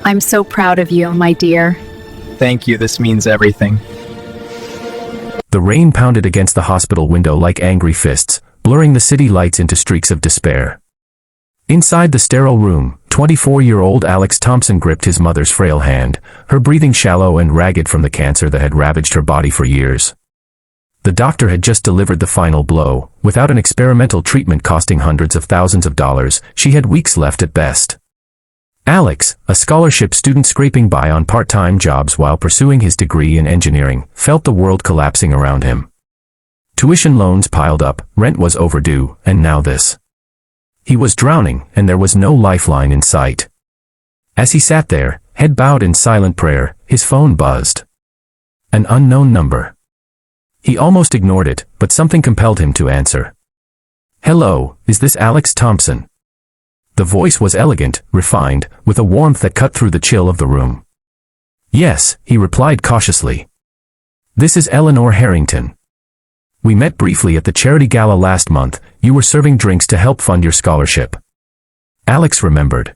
I'm so proud of you, my dear. Thank you, this means everything. The rain pounded against the hospital window like angry fists, blurring the city lights into streaks of despair. Inside the sterile room, 24-year-old Alex Thompson gripped his mother's frail hand, her breathing shallow and ragged from the cancer that had ravaged her body for years. The doctor had just delivered the final blow. Without an experimental treatment costing hundreds of thousands of dollars, she had weeks left at best. Alex, a scholarship student scraping by on part-time jobs while pursuing his degree in engineering, felt the world collapsing around him. Tuition loans piled up, rent was overdue, and now this. He was drowning, and there was no lifeline in sight. As he sat there, head bowed in silent prayer, his phone buzzed. An unknown number. He almost ignored it, but something compelled him to answer. "Hello, is this Alex Thompson?" The voice was elegant, refined, with a warmth that cut through the chill of the room. "Yes," he replied cautiously. "This is Eleanor Harrington. We met briefly at the charity gala last month. You were serving drinks to help fund your scholarship." Alex remembered.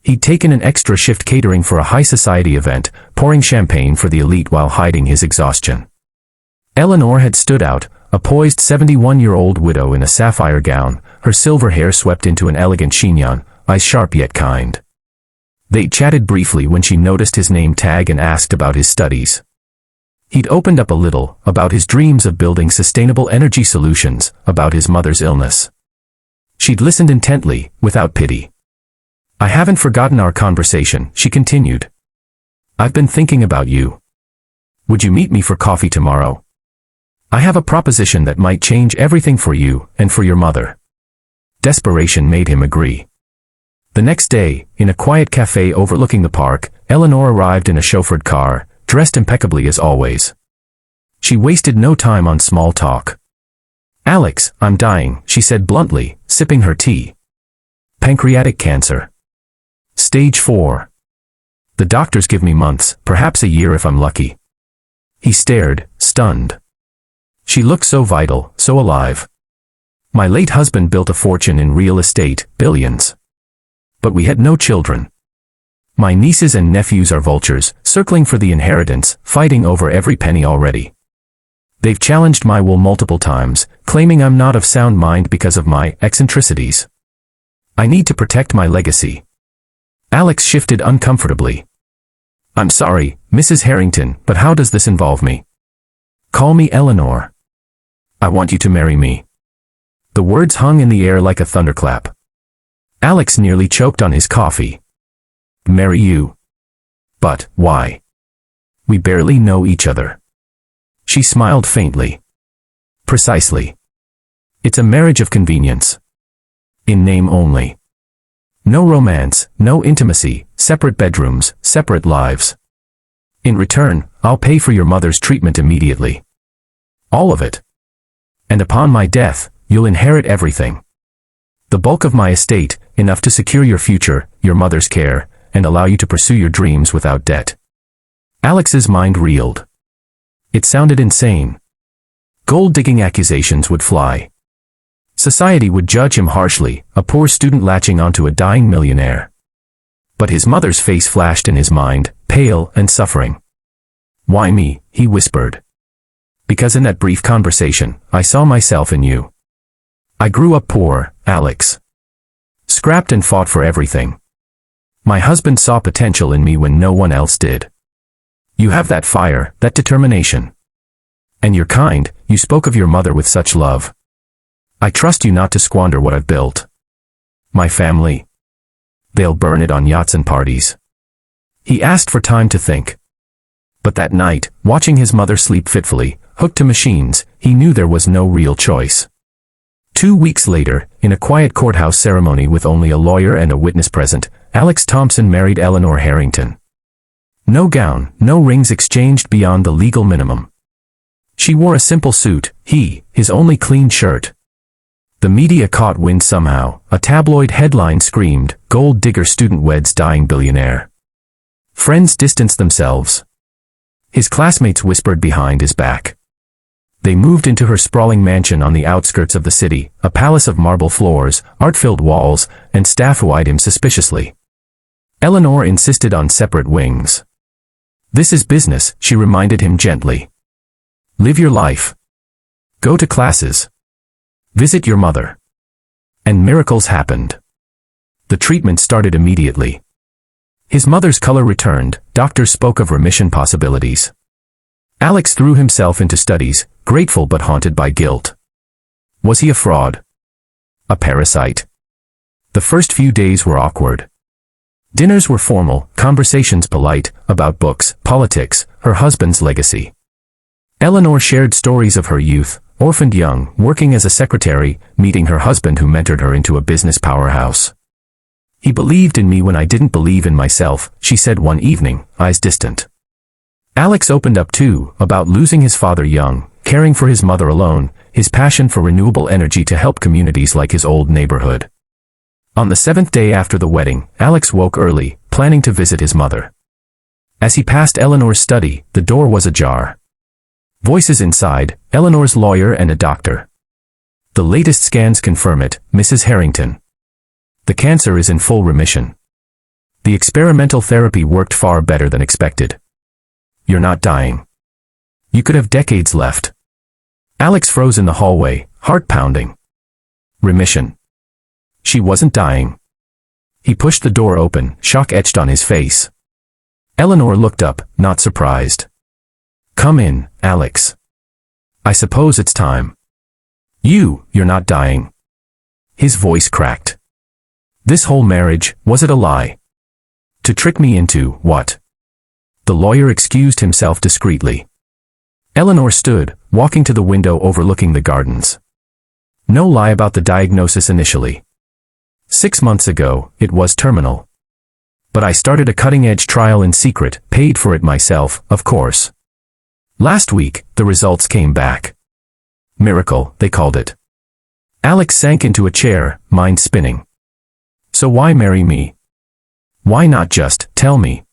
He'd taken an extra shift catering for a high society event, pouring champagne for the elite while hiding his exhaustion. Eleanor had stood out, a poised 71-year-old widow in a sapphire gown, her silver hair swept into an elegant chignon, eyes sharp yet kind. They chatted briefly when she noticed his name tag and asked about his studies. He'd opened up a little, about his dreams of building sustainable energy solutions, about his mother's illness. She'd listened intently, without pity. "I haven't forgotten our conversation," she continued. "I've been thinking about you. Would you meet me for coffee tomorrow? I have a proposition that might change everything for you, and for your mother." Desperation made him agree. The next day, in a quiet cafe overlooking the park, Eleanor arrived in a chauffeured car, dressed impeccably as always. She wasted no time on small talk. "Alex, I'm dying," she said bluntly, sipping her tea. "Pancreatic cancer. Stage 4. The doctors give me months, perhaps a year if I'm lucky." He stared, stunned. She looked so vital, so alive. "My late husband built a fortune in real estate, billions. But we had no children. My nieces and nephews are vultures, circling for the inheritance, fighting over every penny already. They've challenged my will multiple times, claiming I'm not of sound mind because of my eccentricities. I need to protect my legacy." Alex shifted uncomfortably. "I'm sorry, Mrs. Harrington, but how does this involve me?" "Call me Eleanor. I want you to marry me." The words hung in the air like a thunderclap. Alex nearly choked on his coffee. "Marry you? But why? We barely know each other." She smiled faintly. "Precisely. It's a marriage of convenience. In name only. No romance, no intimacy, separate bedrooms, separate lives. In return, I'll pay for your mother's treatment immediately. All of it. And upon my death, you'll inherit everything. The bulk of my estate, enough to secure your future, your mother's care, and allow you to pursue your dreams without debt." Alex's mind reeled. It sounded insane. Gold-digging accusations would fly. Society would judge him harshly, a poor student latching onto a dying millionaire. But his mother's face flashed in his mind, pale and suffering. "Why me?" he whispered. "Because in that brief conversation, I saw myself in you. I grew up poor, Alex. Scrapped and fought for everything. My husband saw potential in me when no one else did. You have that fire, that determination. And you're kind, you spoke of your mother with such love. I trust you not to squander what I've built. My family. They'll burn it on yachts and parties." He asked for time to think. But that night, watching his mother sleep fitfully, hooked to machines, he knew there was no real choice. 2 weeks later, in a quiet courthouse ceremony with only a lawyer and a witness present, Alex Thompson married Eleanor Harrington. No gown, no rings exchanged beyond the legal minimum. She wore a simple suit, he, his only clean shirt. The media caught wind somehow. A tabloid headline screamed, "Gold digger student weds dying billionaire." Friends distanced themselves. His classmates whispered behind his back. They moved into her sprawling mansion on the outskirts of the city, a palace of marble floors, art-filled walls, and staff who eyed him suspiciously. Eleanor insisted on separate wings. This is business, she reminded him gently. Live your life. Go to classes. Visit your mother. And miracles happened. The treatment started immediately. His mother's color returned, doctors spoke of remission possibilities. Alex threw himself into studies, grateful but haunted by guilt. Was he a fraud? A parasite? The first few days were awkward. Dinners were formal, conversations polite, about books, politics, her husband's legacy. Eleanor shared stories of her youth, orphaned young, working as a secretary, meeting her husband who mentored her into a business powerhouse. He believed in me when I didn't believe in myself, she said one evening, eyes distant. Alex opened up too, about losing his father young, caring for his mother alone, his passion for renewable energy to help communities like his old neighborhood. On the 7th day after the wedding, Alex woke early, planning to visit his mother. As he passed Eleanor's study, the door was ajar. Voices inside, Eleanor's lawyer and a doctor. The latest scans confirm it, Mrs. Harrington. The cancer is in full remission. The experimental therapy worked far better than expected. You're not dying. You could have decades left. Alex froze in the hallway, heart pounding. Remission. She wasn't dying. He pushed the door open, shock etched on his face. Eleanor looked up, not surprised. Come in, Alex. I suppose it's time. You're not dying. His voice cracked. This whole marriage, was it a lie? To trick me into, what? The lawyer excused himself discreetly. Eleanor stood, walking to the window overlooking the gardens. No lie about the diagnosis initially. 6 months ago, it was terminal. But I started a cutting-edge trial in secret, paid for it myself, of course. Last week, the results came back. Miracle, they called it. Alex sank into a chair, mind spinning. So why marry me? Why not just tell me?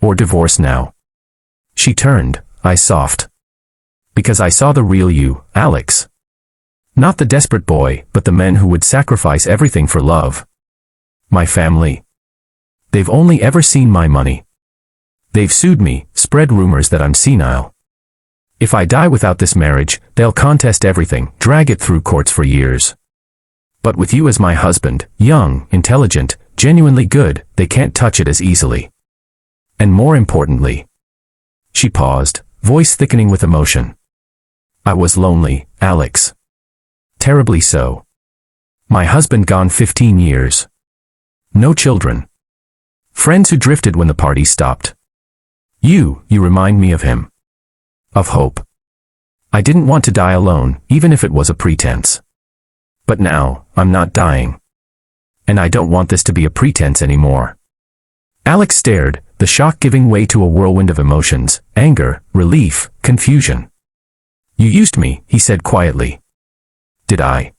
Or divorce now? She turned, eyes soft. Because I saw the real you, Alex. Not the desperate boy, but the men who would sacrifice everything for love. My family. They've only ever seen my money. They've sued me, spread rumors that I'm senile. If I die without this marriage, they'll contest everything, drag it through courts for years. But with you as my husband, young, intelligent, genuinely good, they can't touch it as easily. And more importantly. She paused, voice thickening with emotion. I was lonely, Alex. Terribly so. My husband gone 15 years. No children. Friends who drifted when the party stopped. You remind me of him. Of hope. I didn't want to die alone, even if it was a pretense. But now, I'm not dying. And I don't want this to be a pretense anymore. Alex stared, the shock giving way to a whirlwind of emotions, anger, relief, confusion. You used me, he said quietly. Did I?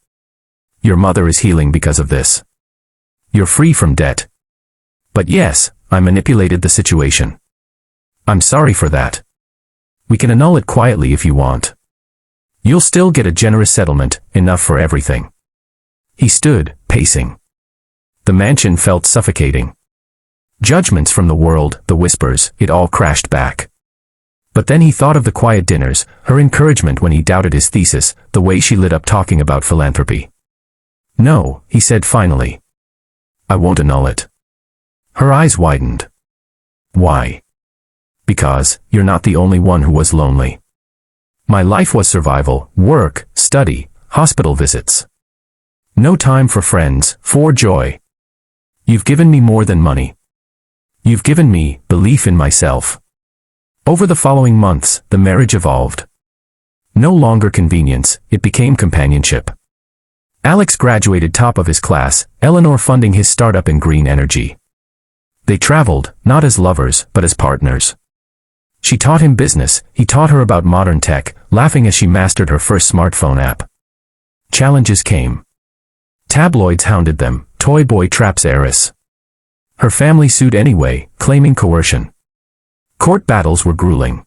Your mother is healing because of this. You're free from debt. But yes, I manipulated the situation. I'm sorry for that. We can annul it quietly if you want. You'll still get a generous settlement, enough for everything. He stood, pacing. The mansion felt suffocating. Judgments from the world, the whispers, it all crashed back. But then he thought of the quiet dinners, her encouragement when he doubted his thesis, the way she lit up talking about philanthropy. No, he said finally. I won't annul it. Her eyes widened. Why? Because, you're not the only one who was lonely. My life was survival, work, study, hospital visits. No time for friends, for joy. You've given me more than money. You've given me belief in myself. Over the following months, the marriage evolved. No longer convenience, it became companionship. Alex graduated top of his class, Eleanor funding his startup in green energy. They traveled, not as lovers, but as partners. She taught him business, he taught her about modern tech, laughing as she mastered her first smartphone app. Challenges came. Tabloids hounded them, toy boy traps heiress. Her family sued anyway, claiming coercion. Court battles were grueling.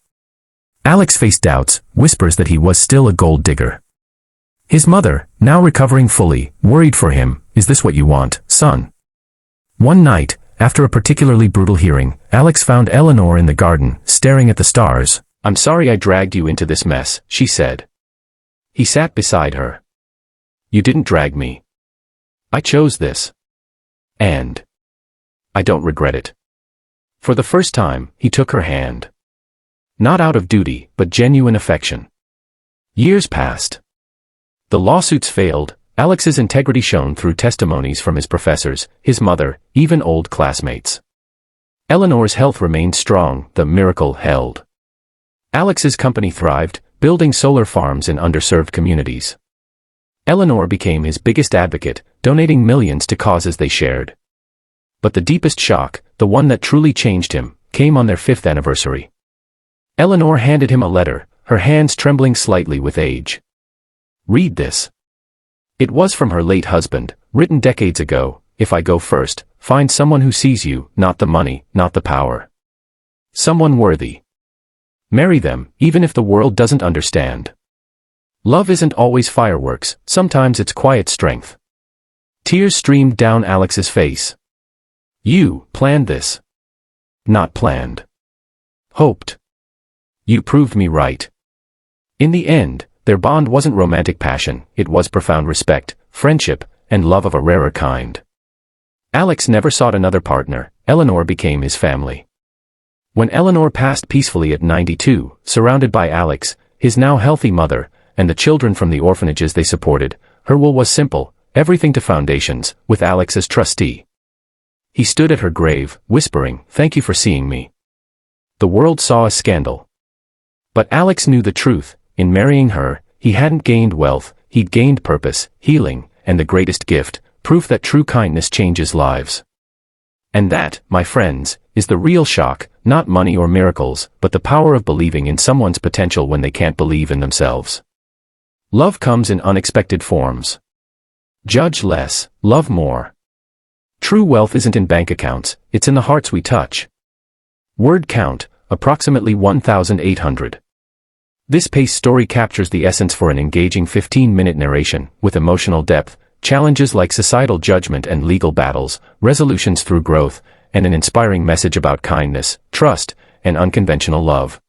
Alex faced doubts, whispers that he was still a gold digger. His mother, now recovering fully, worried for him, is this what you want, son? One night, After a particularly brutal hearing, Alex found Eleanor in the garden, staring at the stars. "I'm sorry I dragged you into this mess," she said. He sat beside her. "You didn't drag me. I chose this. And I don't regret it." For the first time, he took her hand. Not out of duty, but genuine affection. Years passed. The lawsuits failed. Alex's integrity shone through testimonies from his professors, his mother, even old classmates. Eleanor's health remained strong, the miracle held. Alex's company thrived, building solar farms in underserved communities. Eleanor became his biggest advocate, donating millions to causes they shared. But the deepest shock, the one that truly changed him, came on their 5th anniversary. Eleanor handed him a letter, her hands trembling slightly with age. "Read this." It was from her late husband, written decades ago. "If I go first, find someone who sees you, not the money, not the power. Someone worthy. Marry them, even if the world doesn't understand. Love isn't always fireworks, sometimes it's quiet strength." Tears streamed down Alex's face. "You planned this." "Not planned. Hoped. You proved me right." In the end, their bond wasn't romantic passion, it was profound respect, friendship, and love of a rarer kind. Alex never sought another partner, Eleanor became his family. When Eleanor passed peacefully at 92, surrounded by Alex, his now healthy mother, and the children from the orphanages they supported, her will was simple, everything to foundations, with Alex as trustee. He stood at her grave, whispering, "Thank you for seeing me." The world saw a scandal. But Alex knew the truth. In marrying her, he hadn't gained wealth, he'd gained purpose, healing, and the greatest gift, proof that true kindness changes lives. And that, my friends, is the real shock, not money or miracles, but the power of believing in someone's potential when they can't believe in themselves. Love comes in unexpected forms. Judge less, love more. True wealth isn't in bank accounts, it's in the hearts we touch. Word count, approximately 1,800. This pace story captures the essence for an engaging 15-minute narration, with emotional depth, challenges like societal judgment and legal battles, resolutions through growth, and an inspiring message about kindness, trust, and unconventional love.